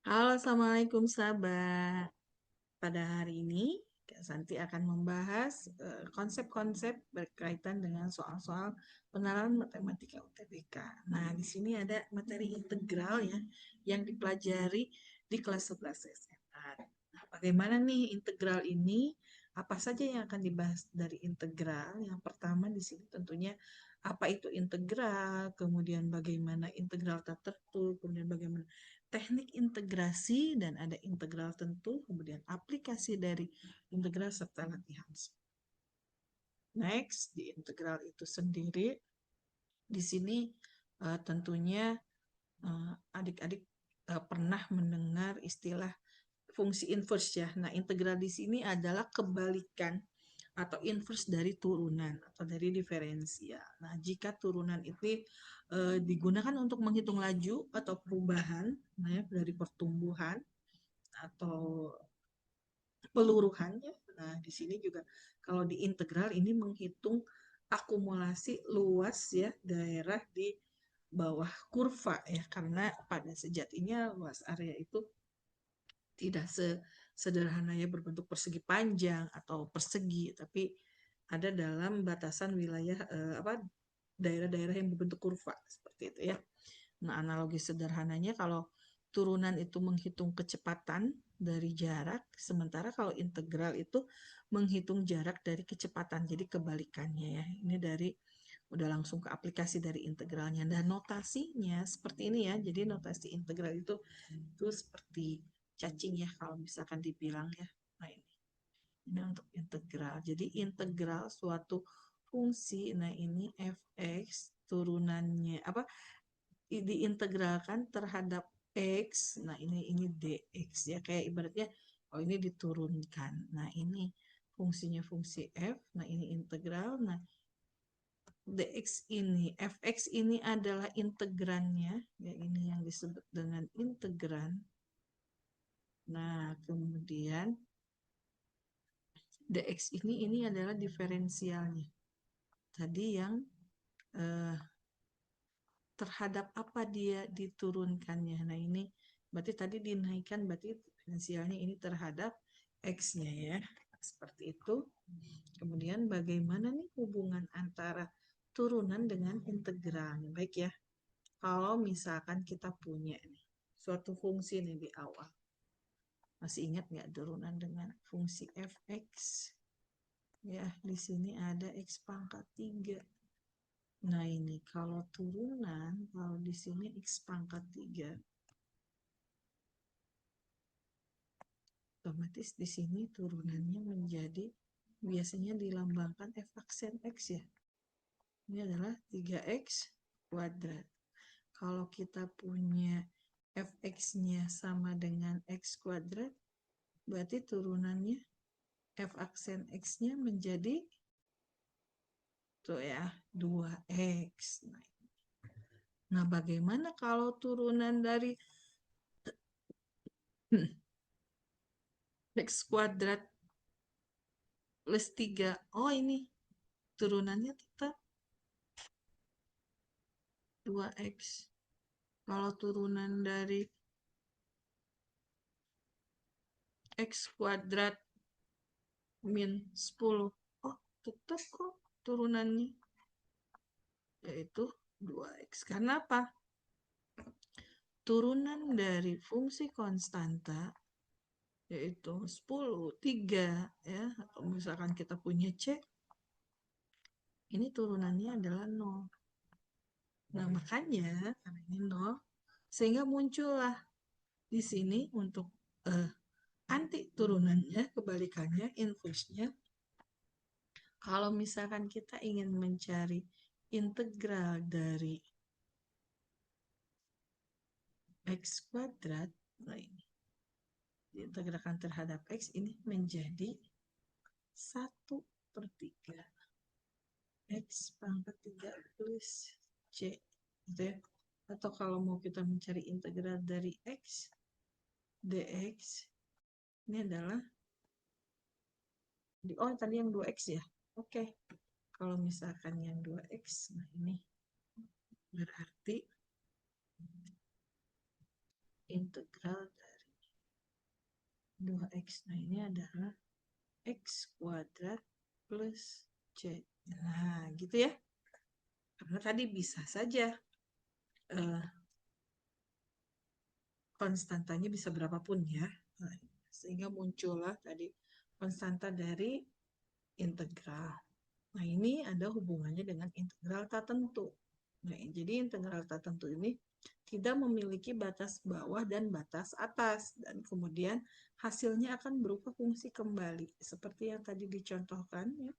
Halo, Assalamualaikum sahabat. Pada hari ini, Kak Santi akan membahas konsep-konsep berkaitan dengan soal-soal penerapan matematika UTBK. Nah, di sini ada materi integral ya, yang dipelajari di kelas 11 SMA. Nah, bagaimana nih integral ini? Apa saja yang akan dibahas dari integral? Yang pertama di sini tentunya apa itu integral, kemudian bagaimana integral tak tertentu, kemudian bagaimana teknik integrasi dan ada integral tentu, kemudian aplikasi dari integral serta latihan. Next, di integral itu sendiri, di sini tentunya adik-adik pernah mendengar istilah fungsi inverse ya. Nah, integral di sini adalah kebalikan atau inverse dari turunan atau dari diferensial. Nah, jika turunan itu digunakan untuk menghitung laju atau perubahan nah, dari pertumbuhan atau peluruhannya. Nah, di sini juga kalau di integral ini menghitung akumulasi luas ya daerah di bawah kurva ya karena pada sejatinya luas area itu tidak sederhana ya berbentuk persegi panjang atau persegi tapi ada dalam batasan wilayah daerah-daerah yang berbentuk kurva seperti itu ya. Nah, analogi sederhananya kalau turunan itu menghitung kecepatan dari jarak, sementara kalau integral itu menghitung jarak dari kecepatan. Jadi kebalikannya ya. Ini dari udah langsung ke aplikasi dari integralnya dan notasinya seperti ini ya. Jadi notasi integral itu seperti cacing ya kalau misalkan dibilang ya. Nah, ini untuk integral. Jadi integral suatu fungsi. Nah, ini fx turunannya apa diintegralkan terhadap x. Nah, ini dx ya kayak ibaratnya oh ini diturunkan. Nah, ini fungsinya fungsi f. Nah, ini integral. Nah, dx ini fx ini adalah integrannya ya ini yang disebut dengan integran. Nah, kemudian dx ini adalah diferensialnya. Tadi yang eh, terhadap apa dia diturunkannya. Nah, ini berarti tadi dinaikkan, berarti diferensialnya ini terhadap X-nya ya. Seperti itu. Kemudian bagaimana nih hubungan antara turunan dengan integral. Baik ya. Kalau misalkan kita punya nih, suatu fungsi nih di awal. Masih ingat nggak turunan dengan fungsi fx? Ya, di sini ada x pangkat 3. Nah, ini kalau turunan, kalau di sini X pangkat 3, otomatis di sini turunannya menjadi, biasanya dilambangkan F aksen X ya. Ini adalah 3X kuadrat. Kalau kita punya Fx-nya sama dengan X kuadrat, berarti turunannya F aksen X-nya menjadi tuh ya, 2X. Nah, bagaimana kalau turunan dari X kuadrat plus 3? Oh, ini turunannya tetap 2X. Kalau turunan dari X kuadrat min 10. Oh, tetap kok turunannya. Yaitu 2X. Karena apa? Turunan dari fungsi konstanta yaitu 10, 3 ya, atau misalkan kita punya C, ini turunannya adalah 0. Nah, makanya karena ini 0, sehingga muncullah di sini untuk anti turunannya, kebalikannya, inverse-nya. Kalau misalkan kita ingin mencari integral dari X kuadrat, nah ini, diintegralkan terhadap X ini menjadi 1/3 X pangkat 3 plus C. Gitu ya. Atau kalau mau kita mencari integral dari X, dx, ini adalah, oh tadi yang 2X ya. Oke, kalau misalkan yang 2X, nah ini berarti integral 2x. Nah, ini adalah x kuadrat plus c. Nah, gitu ya. Karena tadi bisa saja konstantanya bisa berapapun ya. Nah, sehingga muncullah tadi konstanta dari integral. Nah, ini ada hubungannya dengan integral tak tentu. Nah, jadi integral tak tentu ini tidak memiliki batas bawah dan batas atas. Dan kemudian hasilnya akan berupa fungsi kembali. Seperti yang tadi dicontohkan ya.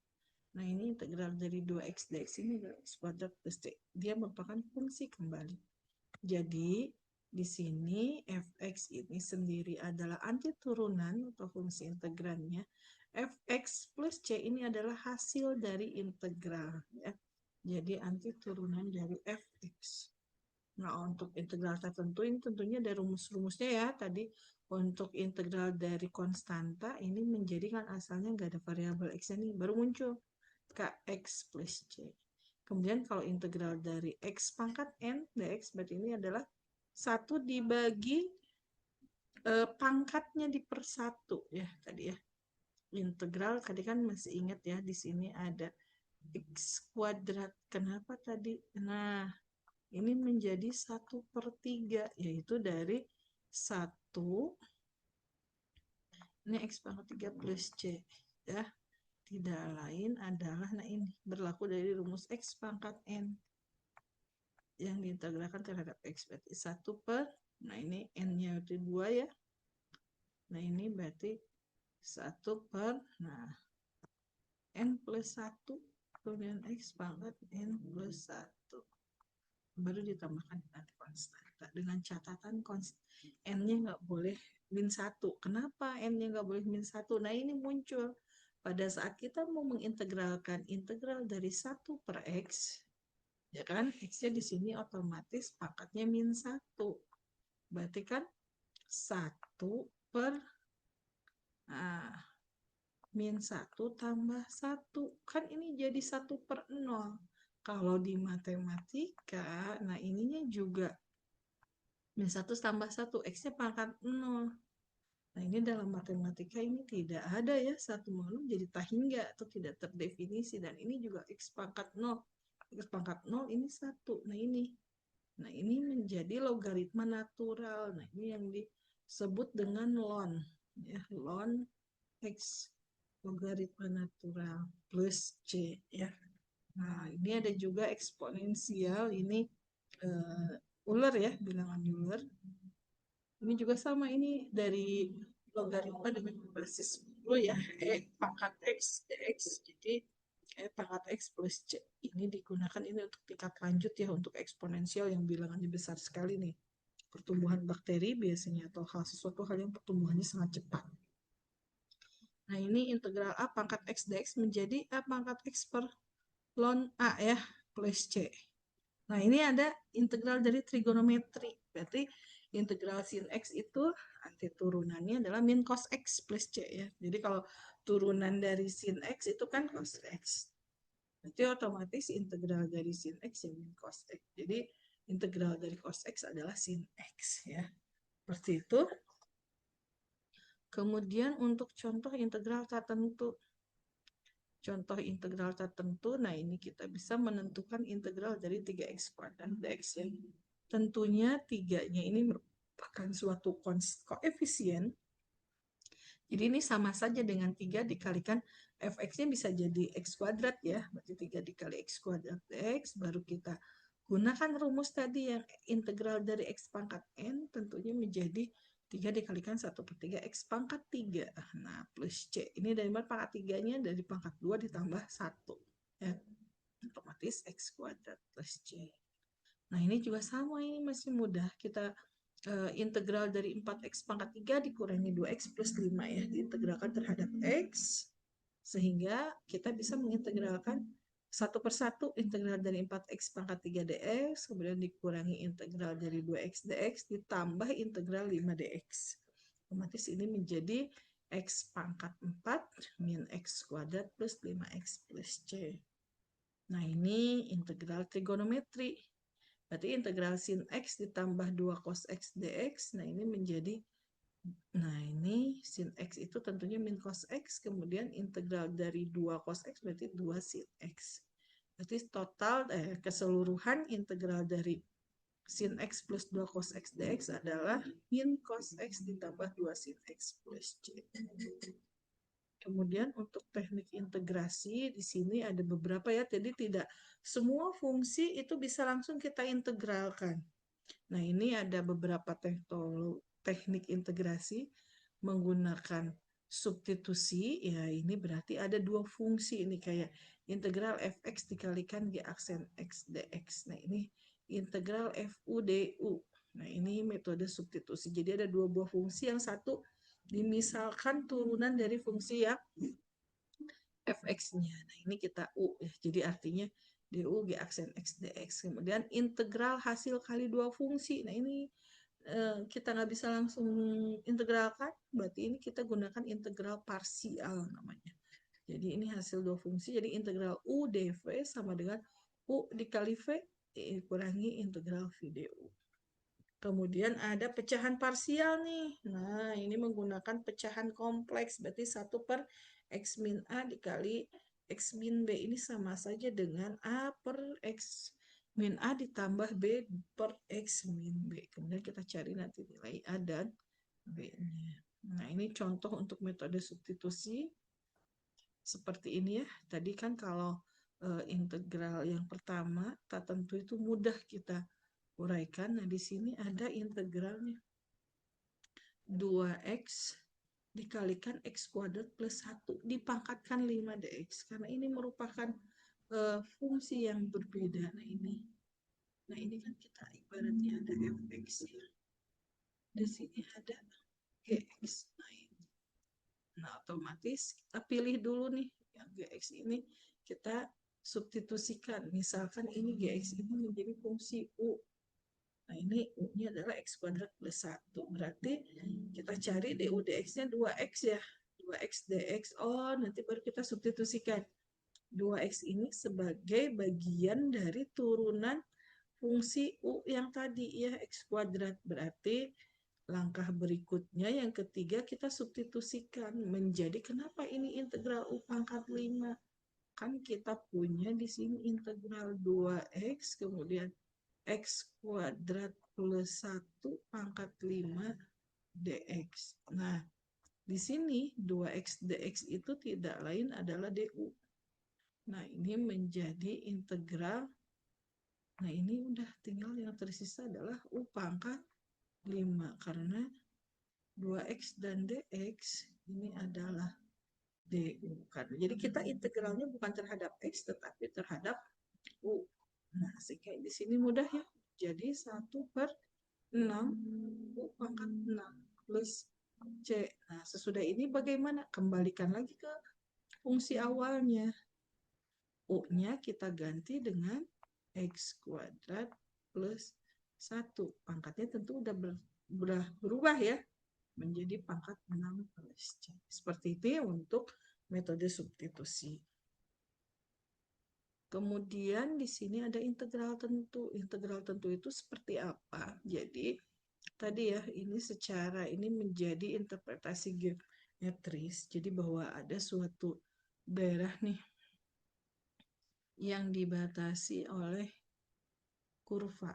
Nah, ini integral dari 2x dx ini x kuadrat plus c. Dia merupakan fungsi kembali. Jadi, di sini fx ini sendiri adalah antiturunan atau fungsi integrannya. Fx plus c ini adalah hasil dari integral. Ya. Jadi, antiturunan dari fx. Nah, untuk integral tertentu ini tentunya ada rumus-rumusnya ya. Tadi untuk integral dari konstanta ini menjadikan asalnya nggak ada variabel x ini baru muncul kx plus c. Kemudian kalau integral dari x pangkat n dx berarti ini adalah 1 dibagi pangkatnya di per 1 ya tadi ya. Integral tadi kan masih ingat ya di sini ada x kuadrat. Kenapa tadi? Nah, ini menjadi 1/3 yaitu dari 1 ini x pangkat 3 plus c ya. Tidak lain adalah, nah ini berlaku dari rumus x pangkat n yang diintegralkan terhadap x berarti 1 per, nah ini n-nya berarti 2 ya. Nah ini berarti 1 per, nah n plus 1 kemudian x pangkat n plus 1 baru ditambahkan nanti konstanta dengan catatan n-nya nggak boleh min 1. Kenapa n-nya nggak boleh min 1? Nah ini muncul pada saat kita mau mengintegralkan integral dari 1 per x, ya kan, x-nya di sini otomatis pangkatnya min 1. Berarti kan 1 per min 1 tambah 1. Kan ini jadi 1 per 0. Kalau di matematika, nah ininya juga min 1 tambah 1, x-nya pangkat 0. Nah, ini dalam matematika ini tidak ada ya, satu makhluk jadi tak hingga atau tidak terdefinisi. Dan ini juga x pangkat 0. X pangkat 0 ini 1. Nah, ini. Nah, ini menjadi logaritma natural. Nah, ini yang disebut dengan ln. Ya, ln x logaritma natural plus c. Ya. Nah, ini ada juga eksponensial. Ini Euler ya, bilangan Euler. Ini juga sama, ini dari logaritma dengan basis 10 ya, pangkat x dx. Jadi pangkat x plus c ini digunakan ini untuk tingkat lanjut ya, untuk eksponensial yang bilangannya besar sekali nih. Pertumbuhan bakteri biasanya atau sesuatu hal yang pertumbuhannya sangat cepat. Nah, ini integral a pangkat x dx menjadi a pangkat x per ln a ya plus c. Nah, ini ada integral dari trigonometri. Berarti integral sin x itu antiturunannya adalah min cos x plus c ya. Jadi kalau turunan dari sin x itu kan cos x. Berarti otomatis integral dari sin x ya min cos x. Jadi integral dari cos x adalah sin x ya. Seperti itu. Kemudian untuk contoh integral tertentu. Contoh integral tertentu, nah ini kita bisa menentukan integral dari 3x kuadrat dx ya. Tentunya 3-nya ini merupakan suatu koefisien. Jadi ini sama saja dengan 3 dikalikan fx-nya bisa jadi x kuadrat ya. Berarti 3 dikali x kuadrat dx, baru kita gunakan rumus tadi yang integral dari x pangkat n tentunya menjadi 3 dikalikan 1/3 x pangkat 3. Nah, plus c. Ini dari mana pangkat 3-nya? Dari pangkat 2 ditambah 1. Ya. Otomatis x kuadrat plus c. Nah, ini juga sama, ini masih mudah. Kita integral dari 4x pangkat 3 dikurangi 2x plus 5 ya. Diintegralkan terhadap x. Sehingga kita bisa mengintegralkan 1/1 integral dari 4x pangkat 3 dx, kemudian dikurangi integral dari 2x dx, ditambah integral 5 dx. Otomatis ini menjadi x pangkat 4 min x kuadrat plus 5x plus c. Nah, ini integral trigonometri. Berarti integral sin x ditambah 2 cos x dx, nah ini menjadi Nah, ini sin X itu tentunya min cos X, kemudian integral dari 2 cos X berarti 2 sin X. Berarti total keseluruhan integral dari sin X plus 2 cos X dx adalah min cos X ditambah 2 sin X plus C. Kemudian untuk teknik integrasi di sini ada beberapa ya, jadi tidak semua fungsi itu bisa langsung kita integralkan. Nah, ini ada beberapa teknik integrasi menggunakan substitusi, ya ini berarti ada dua fungsi ini kayak integral fx dikalikan g aksen x dx. Nah, ini integral fu du. Nah, ini metode substitusi. Jadi ada dua buah fungsi, yang satu dimisalkan turunan dari fungsi yang fx-nya. Nah, ini kita u ya. Jadi artinya du g aksen x dx. Kemudian integral hasil kali dua fungsi. Nah, ini kita nggak bisa langsung integralkan, berarti ini kita gunakan integral parsial namanya. Jadi ini hasil dua fungsi, jadi integral u dv sama dengan u dikali v dikurangi integral v du. Kemudian ada pecahan parsial nih. Nah, ini menggunakan pecahan kompleks. Berarti 1 per X min A dikali X min B. Ini sama saja dengan A per X min A ditambah B per X min B. Kemudian kita cari nanti nilai A dan B-nya. Nah, ini contoh untuk metode substitusi. Seperti ini ya. Tadi kan kalau integral yang pertama, tak tentu itu mudah kita uraikan. Nah, di sini ada integralnya 2x dikalikan x kuadrat plus 1 dipangkatkan 5 dx. Karena ini merupakan fungsi yang berbeda. Nah ini kan kita ibaratnya ada fx ya. Di sini ada gx. Nah, otomatis kita pilih dulu nih yang gx ini kita substitusikan. Misalkan ini gx ini menjadi fungsi u. Nah, ini U-nya adalah X kuadrat plus 1. Berarti kita cari DU DX-nya 2X ya. 2X DX. Oh, nanti baru kita substitusikan. 2X ini sebagai bagian dari turunan fungsi U yang tadi ya, X kuadrat. Berarti langkah berikutnya yang ketiga kita substitusikan menjadi, kenapa ini integral U pangkat 5? Kan kita punya di sini integral 2X, kemudian X kuadrat plus 1 pangkat 5 dx. Nah, di sini 2x dx itu tidak lain adalah du. Nah, ini menjadi integral. Nah, ini udah tinggal yang tersisa adalah u pangkat 5. Karena 2x dan dx ini adalah du. Jadi kita integralnya bukan terhadap x, tetapi terhadap u. Nah, sehingga di sini mudah ya. Jadi 1 per 6 U pangkat 6 plus C. Nah, sesudah ini bagaimana? Kembalikan lagi ke fungsi awalnya. U-nya kita ganti dengan X kuadrat plus 1. Pangkatnya tentu udah berubah ya. Menjadi pangkat 6 plus C. Seperti itu ya untuk metode substitusi. Kemudian di sini ada integral tentu. Integral tentu itu seperti apa? Jadi tadi ya, ini secara ini menjadi interpretasi geometris. Jadi bahwa ada suatu daerah nih yang dibatasi oleh kurva.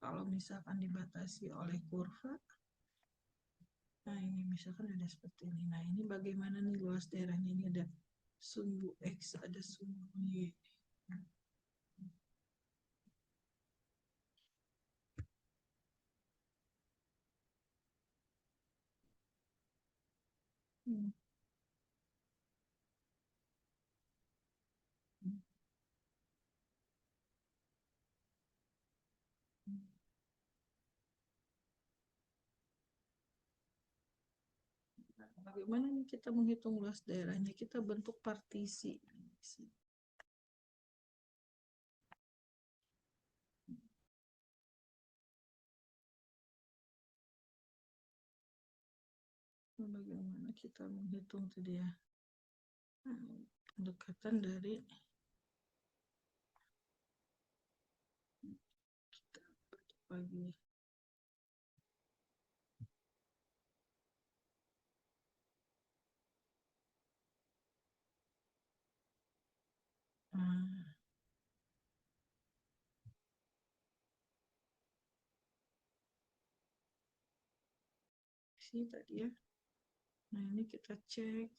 Kalau misalkan dibatasi oleh kurva, nah ini misalkan ada seperti ini. Nah, ini bagaimana nih luas daerahnya? Ini ada sumbu X, ada sumbu Y. Bagaimana nih kita menghitung luas daerahnya? Kita bentuk partisi. Bagaimana kita menghitung tadi ya? Pendekatan dari lagi. Hmm, sih tadi ya. Nah, ini kita cek.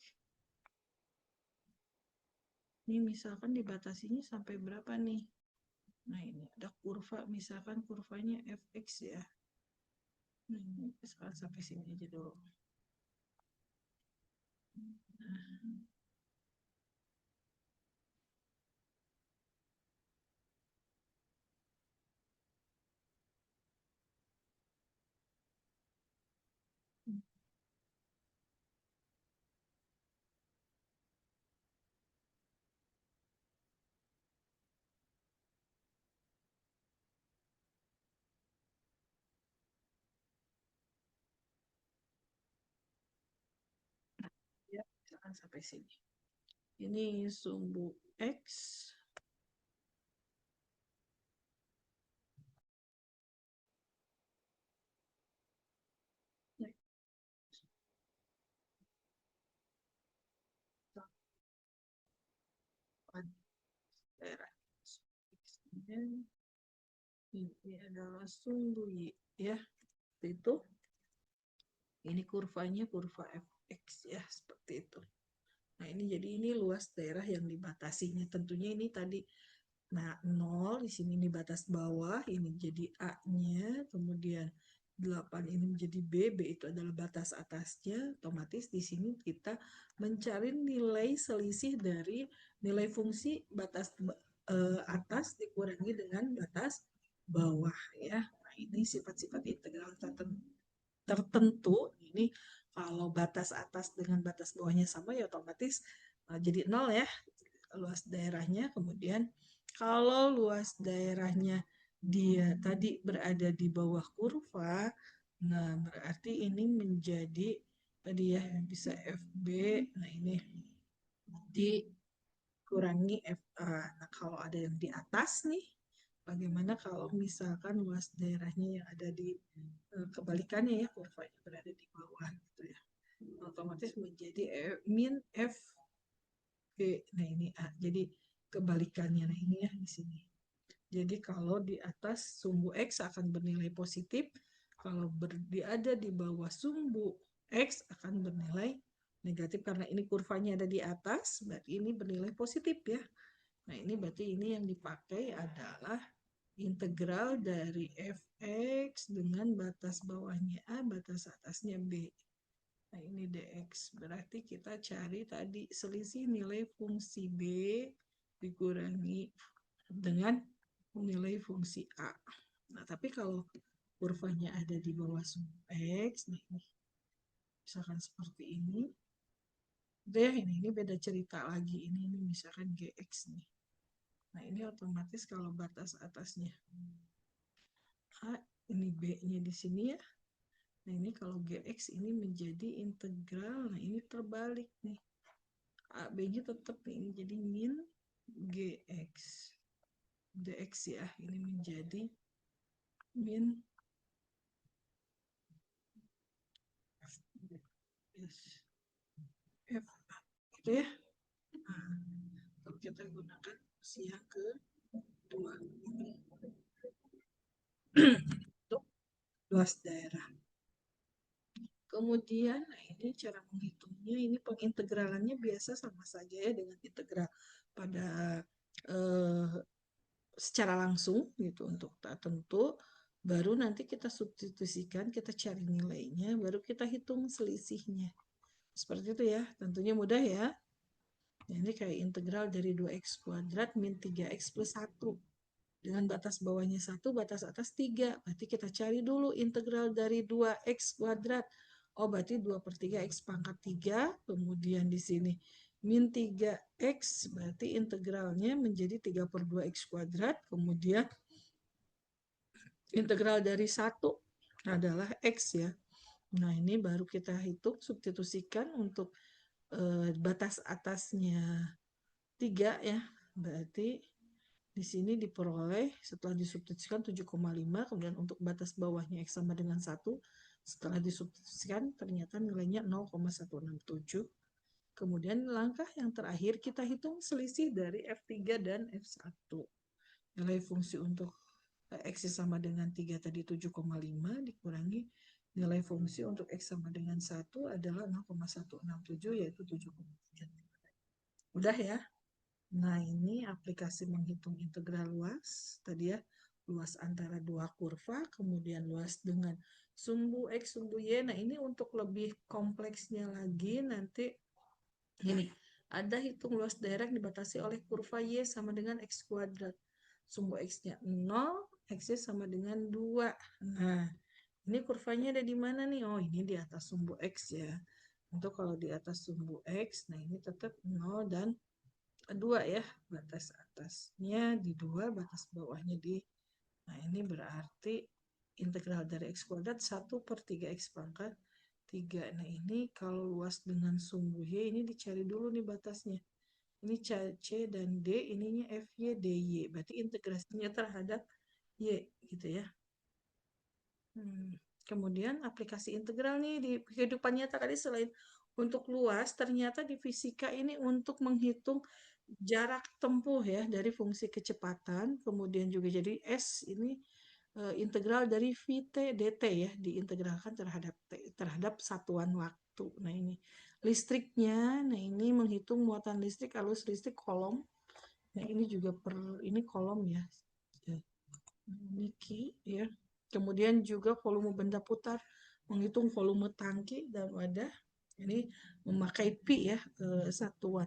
Ini misalkan dibatasinya sampai berapa nih? Nah, ini ada kurva, misalkan kurvanya fx ya. Nah, ini misalkan sampai sini aja dulu. Nah, ya, misalkan sampai sini. Ini sumbu X. Daerah ini adalah sumbu Y ya. Itu ini kurvanya kurva fx ya, seperti itu. Nah, ini jadi ini luas daerah yang dibatasinya. Tentunya ini tadi, nah 0 di sini ini batas bawah, ini jadi A-nya, kemudian 8 ini menjadi B, B itu adalah batas atasnya. Otomatis di sini kita mencari nilai selisih dari nilai fungsi batas atas dikurangi dengan batas bawah ya. Nah, ini sifat-sifat integral tertentu. Ini kalau batas atas dengan batas bawahnya sama ya otomatis jadi 0 ya luas daerahnya. Kemudian kalau luas daerahnya dia tadi berada di bawah kurva, nah berarti ini menjadi tadi ya bisa FB. Nah, ini dikurangi FA. Nah, kalau ada yang di atas nih, bagaimana kalau misalkan luas daerahnya yang ada di kebalikannya ya, kurvanya berada di bawah gitu ya. Otomatis menjadi min F B. Nah, ini A. Jadi kebalikannya. Nah, ini ya di sini. Jadi kalau di atas sumbu X akan bernilai positif, kalau ada di bawah sumbu X akan bernilai negatif karena ini kurvanya ada di atas, berarti ini bernilai positif ya. Nah, ini berarti ini yang dipakai adalah integral dari fx dengan batas bawahnya A, batas atasnya B. Nah, ini dx. Berarti kita cari tadi selisih nilai fungsi B dikurangi dengan nilai fungsi A. Nah, tapi kalau kurvanya ada di bawah sumbu X, nah ini misalkan seperti ini, deh ini beda cerita lagi. Ini misalkan GX nih. Nah, ini otomatis kalau batas atasnya A, ini B-nya di sini ya. Nah, ini kalau GX ini menjadi integral. Nah, ini terbalik nih. A, B-nya tetap nih. Ini jadi min GX. DX ya. Ini menjadi min F. F. Gitu ya. Nah, kalau kita gunakan yang kedua untuk luas daerah. Kemudian, nah ini cara menghitungnya, ini pengintegralannya biasa sama saja ya dengan integral pada eh, secara langsung gitu untuk tak tentu. Baru nanti kita substitusikan, kita cari nilainya, baru kita hitung selisihnya. Seperti itu ya, tentunya mudah ya. Nah, ini kayak integral dari 2x kuadrat min 3x plus 1. Dengan batas bawahnya 1, batas atas 3. Berarti kita cari dulu integral dari 2x kuadrat. Oh, berarti 2 per 3 x pangkat 3. Kemudian di sini min 3x, berarti integralnya menjadi 3 per 2 x kuadrat. Kemudian integral dari 1 adalah x ya. Nah, ini baru kita hitung, substitusikan untuk batas atasnya 3 ya. Berarti Di sini diperoleh setelah disubstitusikan 7,5, kemudian untuk batas bawahnya X sama dengan 1, setelah disubstitusikan ternyata nilainya 0,167. Kemudian langkah yang terakhir kita hitung selisih dari F3 dan F1. Nilai fungsi untuk X sama dengan 3 tadi 7,5 dikurangi nilai fungsi untuk X sama dengan 1 adalah 0,167 yaitu 7,3. Udah ya? Nah, ini aplikasi menghitung integral luas. Tadi ya, luas antara dua kurva, kemudian luas dengan sumbu X, sumbu Y. Nah, ini untuk lebih kompleksnya lagi, nanti ini ada hitung luas daerah yang dibatasi oleh kurva Y sama dengan X kuadrat. Sumbu X-nya 0, X-nya sama dengan 2. Nah, ini kurvanya ada di mana nih? Oh, ini di atas sumbu X ya. Untuk kalau di atas sumbu X, nah ini tetap 0 dan 2 ya, batas atasnya di 2, batas bawahnya di, nah ini berarti integral dari X kuadrat 1 per 3X pangkat 3. Nah ini kalau luas dengan sumbu Y, ini dicari dulu nih batasnya. Ini C dan D, ininya FY, DY. Berarti integrasinya terhadap Y gitu ya. Kemudian aplikasi integral nih di kehidupan nyata tadi, selain untuk luas, ternyata di fisika ini untuk menghitung jarak tempuh ya dari fungsi kecepatan, kemudian juga jadi S ini integral dari VT dt ya, diintegralkan terhadap satuan waktu. Nah ini listriknya, nah ini menghitung muatan listrik, arus listrik kolom. Nah ini juga ini kolom ya. Niki ya. Kemudian juga volume benda putar, menghitung volume tangki dan wadah. Ini memakai pi ya, satuan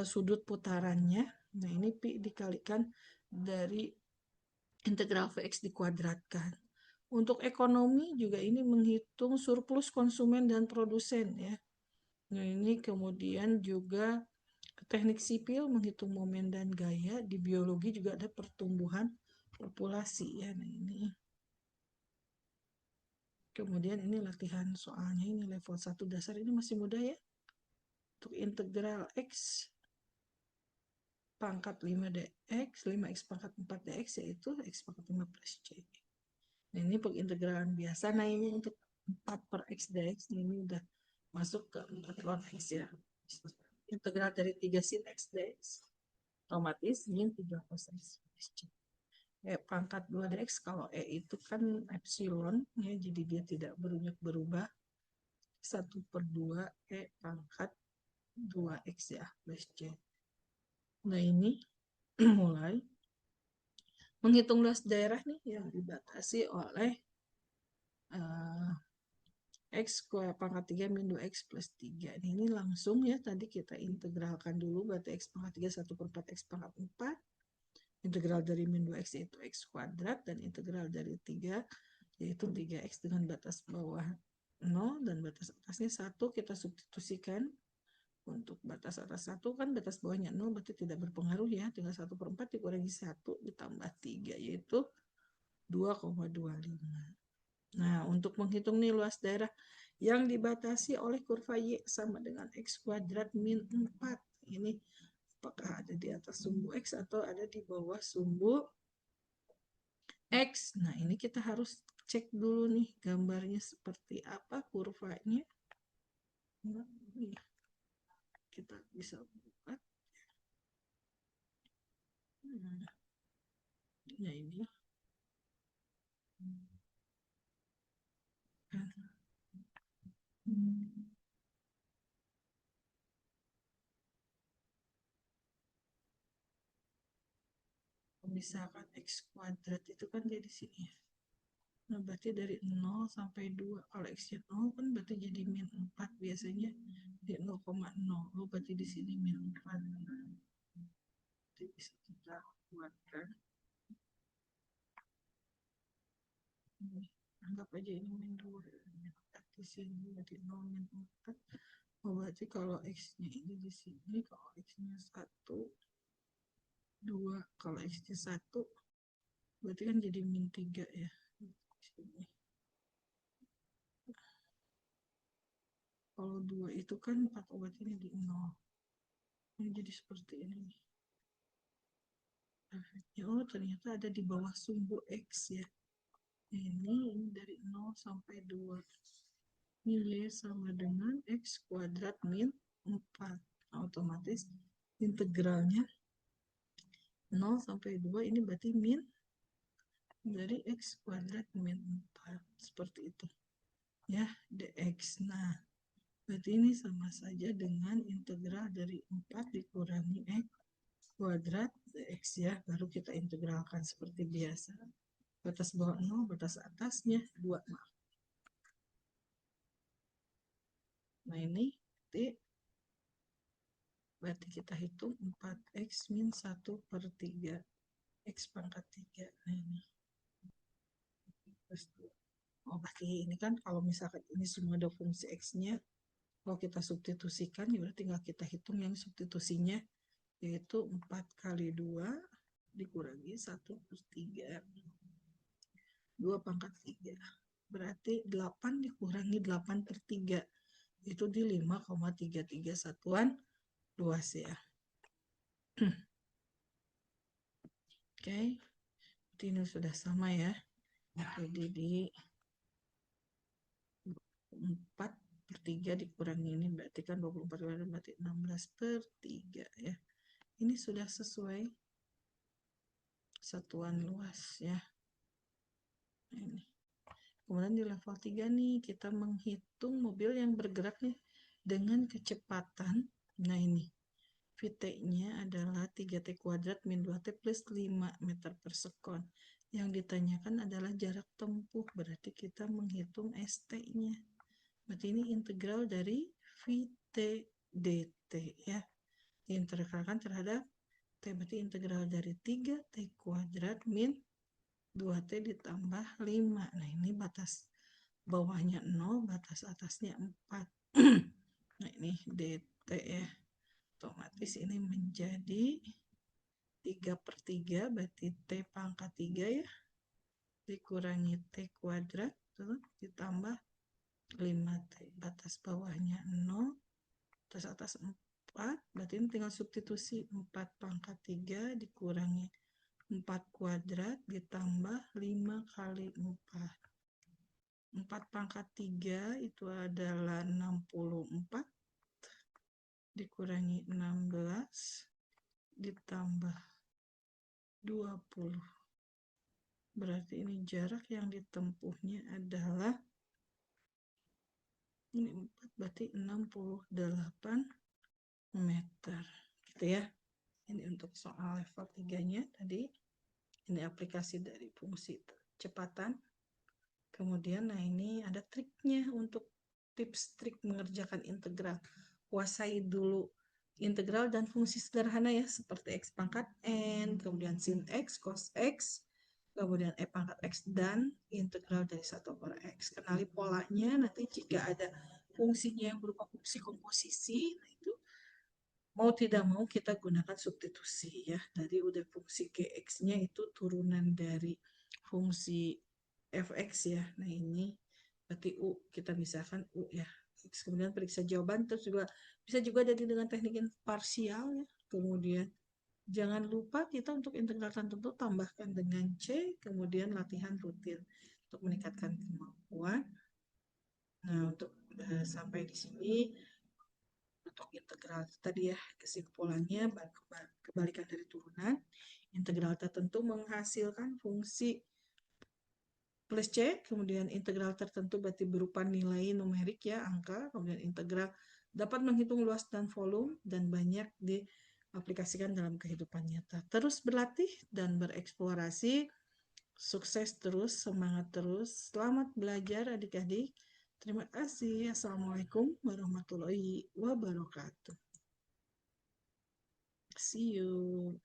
sudut putarannya. Nah, ini pi dikalikan dari integral Vx dikuadratkan. Untuk ekonomi juga ini menghitung surplus konsumen dan produsen ya. Nah, ini kemudian juga teknik sipil menghitung momen dan gaya. Di biologi juga ada pertumbuhan populasi ya. Nah, ini kemudian ini latihan soalnya, ini level 1 dasar, ini masih mudah ya. Untuk integral X pangkat 5 dx, 5x pangkat 4 dx yaitu X pangkat 5 plus C. Nah, ini pengintegralan biasa. Nah, ini untuk 4 per X dx, ini udah masuk ke 4 log X ya. Integral dari 3 sin X dx, otomatis ini 3 cos X plus C. Pangkat 2 dx, kalau itu kan epsilon ya, jadi dia tidak berubah. 1/2 pangkat 2x ya plus C. Nah ini mulai menghitung luas daerah nih yang dibatasi oleh X pangkat 3 min 2x plus 3. Ini langsung ya, tadi kita integralkan dulu, berarti X pangkat 3 1/4 X pangkat 4. Integral dari min 2x yaitu X kuadrat, dan integral dari 3 yaitu 3x dengan batas bawah 0 dan batas atasnya 1, kita substitusikan. Untuk batas atas 1 kan batas bawahnya 0, berarti tidak berpengaruh ya, tinggal 1/4 dikurangi 1 ditambah 3 yaitu 2,25. Nah, untuk menghitung nih luas daerah yang dibatasi oleh kurva Y sama dengan X kuadrat min 4. Ini apakah ada di atas sumbu X atau ada di bawah sumbu X. Nah, ini kita harus cek dulu nih gambarnya seperti apa kurvanya. Nah, kita bisa buat. Ya ini. Misalkan X kuadrat itu kan jadi sini ya. Nah, berarti dari 0 sampai 2. Kalau X-nya 0 kan berarti jadi min 4 biasanya di 0,0. Oh, berarti di sini min 4. Jadi bisa kita buatkan. Anggap aja ini min 2. Di sini berarti 0 min 4. Oh, berarti kalau X-nya ini di sini, kalau X-nya 1, 2, kalau X-nya 1, berarti kan jadi min 3 ya. Sini. Kalau 2 itu kan 4 obat ini di 0. Ini jadi seperti ini. Oh, ternyata ada di bawah sumbu X ya. Ini dari 0 sampai 2. Nilai sama dengan X kuadrat min 4. Otomatis integralnya 0 sampai 2 ini berarti min dari X kuadrat min 4. Seperti itu. Ya, dx. Nah, berarti ini sama saja dengan integral dari 4 dikurangi X kuadrat dx ya. Baru kita integralkan seperti biasa. Batas bawah 0, batas atasnya 2. Nah, ini berarti kita hitung 4x min 1 per 3. X pangkat 3. Nah, ini. Oh, berarti ini kan kalau misalkan ini semua ada fungsi X-nya, kalau kita substitusikan, ya berarti tinggal kita hitung yang substitusinya, yaitu 4 kali 2 dikurangi 1 plus 3. 2 pangkat 3. Berarti 8 dikurangi 8 per 3. Itu di 5,33 satuan luas ya. Oke, ini sudah sama ya. Jadi di 4 per 3 dikurangi ini berarti kan 24 berarti 16 per 3 ya. Ini sudah sesuai satuan luas ya. Ini. Kemudian di level 3 nih kita menghitung mobil yang bergerak nih dengan kecepatan. Nah ini VT-nya adalah 3T kuadrat min 2T plus 5 meter per sekon. Yang ditanyakan adalah jarak tempuh, berarti kita menghitung ST-nya. Berarti ini integral dari VT dt ya. Diintegralkan terhadap T, berarti integral dari 3T kuadrat min 2T ditambah 5. Nah, ini batas bawahnya 0, batas atasnya 4. Nah, ini dt ya. Otomatis ini menjadi 3 per 3, berarti T pangkat 3 ya. Dikurangi T kuadrat, ditambah 5T. Batas bawahnya 0, batas atas 4, berarti ini tinggal substitusi 4 pangkat 3 dikurangi 4 kuadrat ditambah 5 kali 4. 4 pangkat 3 itu adalah 64 dikurangi 16 ditambah 20. Berarti ini jarak yang ditempuhnya adalah ini 4 berarti 68 meter. Gitu ya. Ini untuk soal level 3-nya tadi. Ini aplikasi dari fungsi kecepatan. Kemudian nah ini ada triknya untuk tips trik mengerjakan integral. Kuasai dulu integral dan fungsi sederhana ya, seperti x pangkat n, kemudian sin x, cos x, kemudian e pangkat x, dan integral dari 1 per x. Kenali polanya, nanti jika ada fungsinya yang berupa fungsi komposisi, nah itu mau tidak mau kita gunakan substitusi ya. Dari udah fungsi gx-nya itu turunan dari fungsi fx ya. Nah ini berarti u, kita misalkan u ya. Kemudian periksa jawaban, terus juga bisa juga jadi dengan teknik parsial ya. Kemudian jangan lupa kita untuk integral tertentu tambahkan dengan C, kemudian latihan rutin untuk meningkatkan kemampuan. Nah, untuk sampai di sini untuk integral tadi ya, kesimpulannya kebalikan dari turunan, integral tertentu menghasilkan fungsi plus C, kemudian integral tertentu berarti berupa nilai numerik ya, angka, kemudian integral dapat menghitung luas dan volume dan banyak diaplikasikan dalam kehidupan nyata. Terus berlatih dan bereksplorasi, sukses terus, semangat terus, selamat belajar adik-adik. Terima kasih. Assalamualaikum warahmatullahi wabarakatuh. See you.